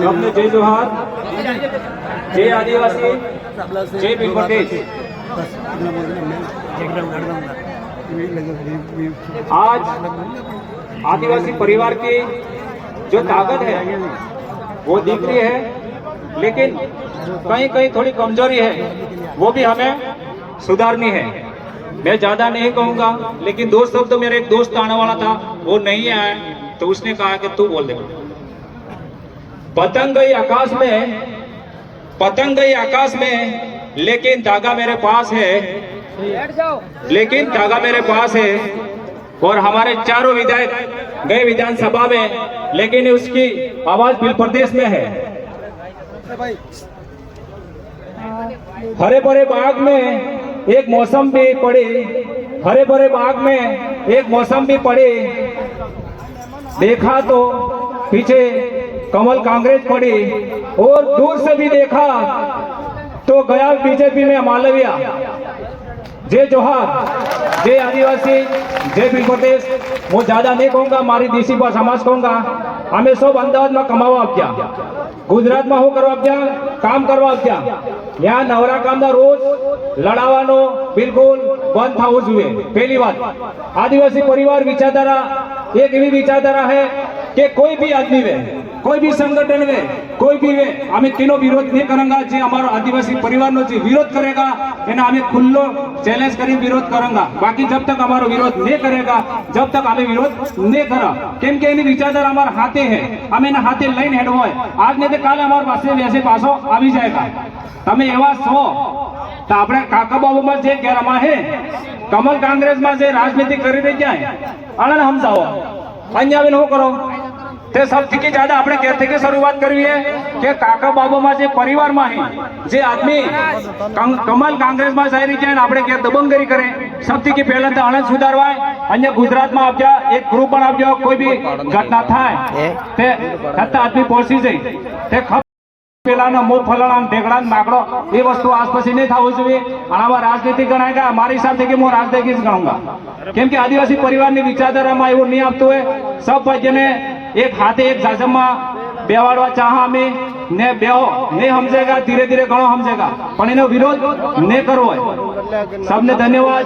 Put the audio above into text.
अपने जय जोहार, जय आदिवासी, जय भील प्रदेश। आज आदिवासी परिवार की जो ताकत है वो दिख रही है, लेकिन कहीं कहीं थोड़ी कमजोरी है, वो भी हमें सुधारनी है। मैं ज्यादा नहीं कहूंगा, लेकिन दो शब्द मेरे एक दोस्त आने वाला था, वो नहीं आया, तो उसने कहा कि तू बोल दे। पतंग गई आकाश में, लेकिन धागा मेरे पास है, लेकिन धागा मेरे पास है। और हमारे चारों विधायक गए विधानसभा में, लेकिन उसकी आवाज भील प्रदेश में है। हरे भरे बाग में एक मौसम भी पड़ी, हरे भरे बाग में एक मौसम भी पड़ी, देखा तो पीछे कमल कांग्रेस पड़ी, और दूर से भी देखा तो गया बीजेपी में मालविया। जय जोहार, जय आदिवासी, जय भील प्रदेश। હું જ્યાદા નહીં કહુંગા, મારી દેશી ભાષામાં જ કહુંગા। અમે સૌ અમદાવાદમાં કમાવા આપ્યા, ગુજરાતમાં શું કરવા આપ્યા? કામ કરવા આપ્યા। ત્યાં નવરા કામના રોજ લડાવવાનો બિલકુલ બંધ થવું જોઈએ। પહેલી વાત, આદિવાસી પરિવાર વિચારધારા एक एवी विचारधारा है कि कोई भी आदमी वे, कोई भी संगठन वे, कोई भी वे, हमें तीनों विरोध नहीं करेंगे। जो हमारा आदिवासी परिवार नो जो विरोध करेगा एना हमें खुल्लो चैलेंज करी विरोध करेंगे। बाकी जब तक हमारा विरोध नहीं करेगा, जब तक हमें विरोध नहीं करा, केम के एनी विचारधारा हमारे हाथे है, हमें ना हाथे लईने हेडवो है। आज नहीं तो काले हमारे पास वैसे पासो आवी जाएगा। तमे एवा छो तो આપણે કાકાબાબુમાં જે ગેરમાં હે, કમલ કાંગ્રેસમાં જે રાજનીતિ કરી રહી છે, આને સમજાવો। અહીંયા આવીને શું કરો? તે સૌથી જ્યાદા આપણે ક્યાંથી શરૂઆત કરવી है કે કાકાબાબુમાં જે પરિવારમાં હે, જે આદમી કમલ કાંગ્રેસમાં જઈ રહી છે, આપણે ક્યાં દબંગગીરી કરે, સૌથી પહેલા તો આને સુધારવાય। અહીંયા ગુજરાતમાં આપ્યા એક ગ્રુપ પણ આપ્યો, કોઈ બી ઘટના થાય તે છતાં આદમી પહોંચી જાય, તે પેલાનો મો ફલાણા ઢેકડા નાકડો એ વસ્તુ આસપાસી નહીં થવું જોઈએ। આમાં રાજનીતિ ગણાય, મારી હિસાબથી કે હું રાજનીતિ જ ગણूंगा, કેમ કે આદિવાસી પરિવારની વિચારધારામાં એવું નહીં આપતું હોય। સબ ભાઈઓને એક હાથે એક જાજમમાં બેવાડવા ચાહ અમે ને બેહો નહીં સમજેગા, ધીરે ધીરે ઘણો સમજેગા, પણ એનો વિરોધ નહીં કરવો હોય। सबने धन्यवाद।